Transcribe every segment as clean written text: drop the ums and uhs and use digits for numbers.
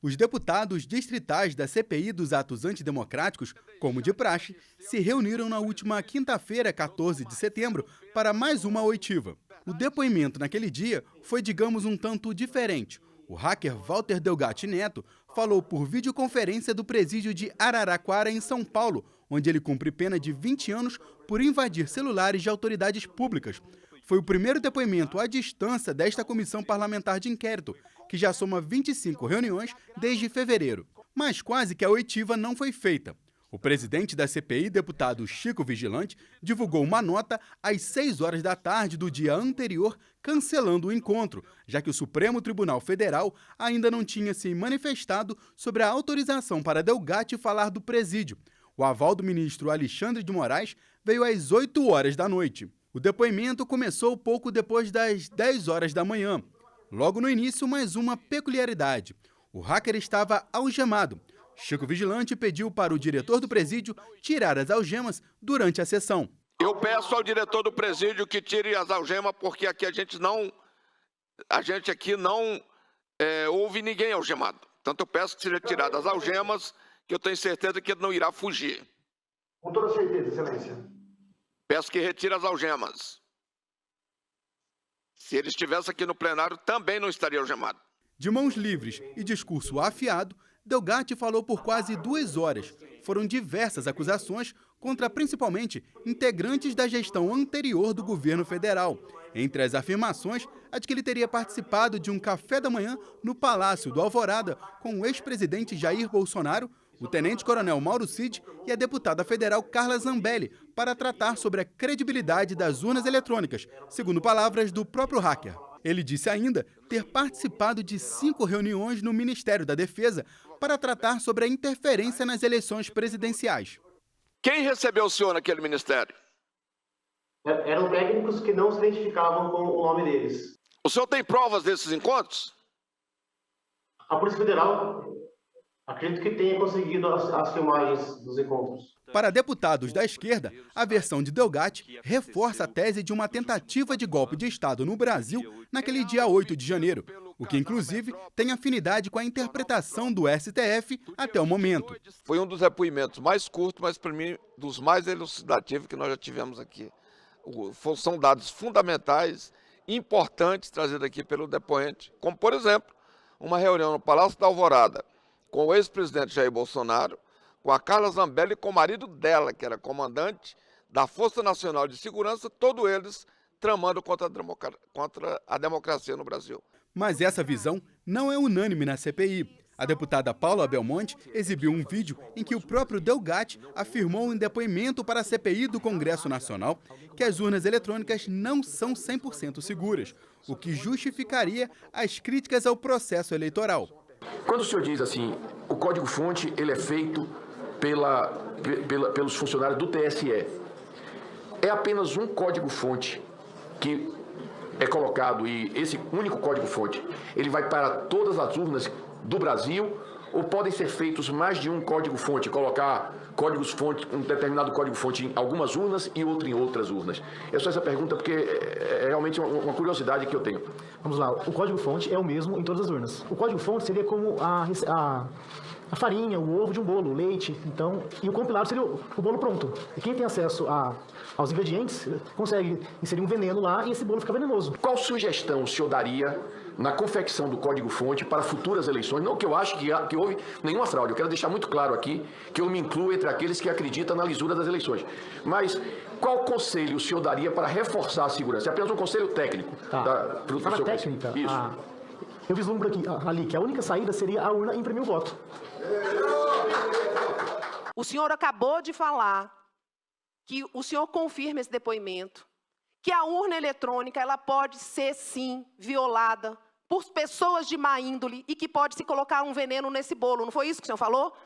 Os deputados distritais da CPI dos atos antidemocráticos, como de praxe, se reuniram na última quinta-feira, 14 de setembro, para mais uma oitiva. O depoimento naquele dia foi, digamos, um tanto diferente. O hacker Walter Delgatti Neto falou por videoconferência do presídio de Araraquara, em São Paulo, onde ele cumpre pena de 20 anos por invadir celulares de autoridades públicas. Foi o primeiro depoimento à distância desta comissão parlamentar de inquérito, que já soma 25 reuniões desde fevereiro. Mas quase que a oitiva não foi feita. O presidente da CPI, deputado Chico Vigilante, divulgou uma nota às 6 horas da tarde do dia anterior, cancelando o encontro, já que o Supremo Tribunal Federal ainda não tinha se manifestado sobre a autorização para Delgatti falar do presídio. O aval do ministro Alexandre de Moraes veio às 8 horas da noite. O depoimento começou pouco depois das 10 horas da manhã. Logo no início, mais uma peculiaridade. O hacker estava algemado. Chico Vigilante pediu para o diretor do presídio tirar as algemas durante a sessão. Eu peço ao diretor do presídio que tire as algemas, porque aqui a gente aqui não houve ninguém algemado. Portanto, eu peço que sejam tiradas as algemas, que eu tenho certeza que ele não irá fugir. Com toda certeza, excelência. Peço que retire as algemas. Se ele estivesse aqui no plenário, também não estaria algemado. De mãos livres e discurso afiado, Delgatti falou por quase 2 horas. Foram diversas acusações contra principalmente integrantes da gestão anterior do governo federal. Entre as afirmações, a de que ele teria participado de um café da manhã no Palácio do Alvorada com o ex-presidente Jair Bolsonaro, o tenente-coronel Mauro Cid e a deputada federal Carla Zambelli, para tratar sobre a credibilidade das urnas eletrônicas, segundo palavras do próprio hacker. Ele disse ainda ter participado de 5 reuniões no Ministério da Defesa para tratar sobre a interferência nas eleições presidenciais. Quem recebeu o senhor naquele ministério? Eram técnicos que não se identificavam com o nome deles. O senhor tem provas desses encontros? A Polícia Federal, acredito que tenha conseguido as filmagens dos encontros. Para deputados da esquerda, a versão de Delgatti reforça a tese de uma tentativa de golpe de Estado no Brasil naquele dia 8 de janeiro, o que, inclusive, tem afinidade com a interpretação do STF até o momento. Foi um dos depoimentos mais curtos, mas, para mim, dos mais elucidativos que nós já tivemos aqui. São dados fundamentais, importantes, trazidos aqui pelo depoente, como, por exemplo, uma reunião no Palácio da Alvorada com o ex-presidente Jair Bolsonaro, com a Carla Zambelli e com o marido dela, que era comandante da Força Nacional de Segurança, todos eles tramando contra a democracia no Brasil. Mas essa visão não é unânime na CPI. A deputada Paula Belmonte exibiu um vídeo em que o próprio Delgatti afirmou em depoimento para a CPI do Congresso Nacional que as urnas eletrônicas não são 100% seguras, o que justificaria as críticas ao processo eleitoral. Quando o senhor diz assim, o código-fonte ele é feito pelos funcionários do TSE, é apenas um código-fonte que é colocado, e esse único código-fonte, ele vai para todas as urnas do Brasil, ou podem ser feitos mais de um código-fonte, colocar códigos-fonte, um determinado código-fonte em algumas urnas e outro em outras urnas? É só essa pergunta porque é realmente uma curiosidade que eu tenho. Vamos lá, o código-fonte é o mesmo em todas as urnas. O código-fonte seria como a farinha, o ovo de um bolo, o leite, então, e o compilado seria o bolo pronto. E quem tem acesso aos ingredientes consegue inserir um veneno lá e esse bolo fica venenoso. Qual sugestão o senhor daria na confecção do código-fonte para futuras eleições? Não que eu acho que houve nenhuma fraude, eu quero deixar muito claro aqui que eu me incluo entre aqueles que acreditam na lisura das eleições. Mas qual conselho o senhor daria para reforçar a segurança? É apenas um conselho técnico. Tá. Para técnica, eu vislumbro ali que a única saída seria a urna imprimir o voto. O senhor acabou de falar que o senhor confirma esse depoimento, que a urna eletrônica ela pode ser, sim, violada por pessoas de má índole e que pode se colocar um veneno nesse bolo. Não foi isso que o senhor falou?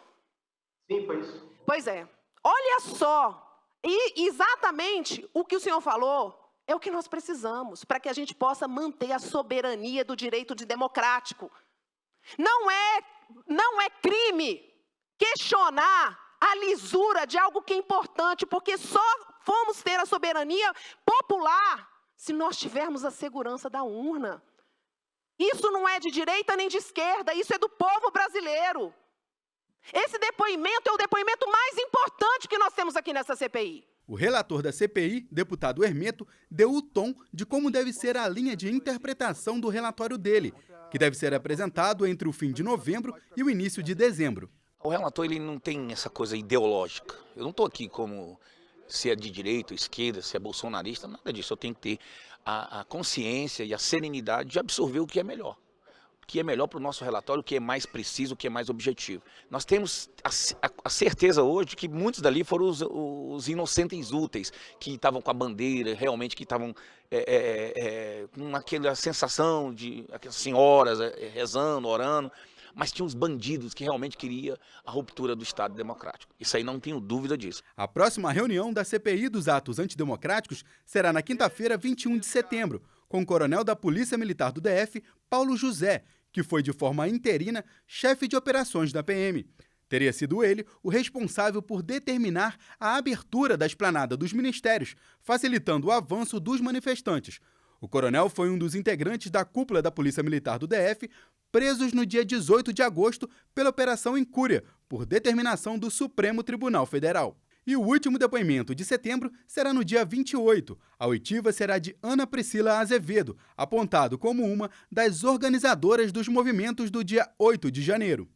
Sim, foi isso. Pois é. Olha só, e exatamente o que o senhor falou é o que nós precisamos para que a gente possa manter a soberania do direito democrático. Não é crime questionar a lisura de algo que é importante, porque só vamos ter a soberania popular se nós tivermos a segurança da urna. Isso não é de direita nem de esquerda, isso é do povo brasileiro. Esse depoimento é o depoimento mais importante que nós temos aqui nessa CPI. O relator da CPI, deputado Hermeto, deu o tom de como deve ser a linha de interpretação do relatório dele, que deve ser apresentado entre o fim de novembro e o início de dezembro. O relator ele não tem essa coisa ideológica. Eu não estou aqui como se é de direita ou esquerda, se é bolsonarista, nada disso. Eu tenho que ter a consciência e a serenidade de absorver o que é melhor. O que é melhor para o nosso relatório, o que é mais preciso, o que é mais objetivo. Nós temos a certeza hoje que muitos dali foram os inocentes úteis, que estavam com a bandeira, realmente que estavam com aquela sensação de aquelas senhoras rezando, orando, mas tinha uns bandidos que realmente queriam a ruptura do Estado democrático. Isso aí não tenho dúvida disso. A próxima reunião da CPI dos atos antidemocráticos será na quinta-feira, 21 de setembro, com o coronel da Polícia Militar do DF, Paulo José, que foi de forma interina chefe de operações da PM. Teria sido ele o responsável por determinar a abertura da esplanada dos ministérios, facilitando o avanço dos manifestantes. O coronel foi um dos integrantes da cúpula da Polícia Militar do DF, presos no dia 18 de agosto pela Operação Incúria, por determinação do Supremo Tribunal Federal. E o último depoimento de setembro será no dia 28. A oitiva será de Ana Priscila Azevedo, apontado como uma das organizadoras dos movimentos do dia 8 de janeiro.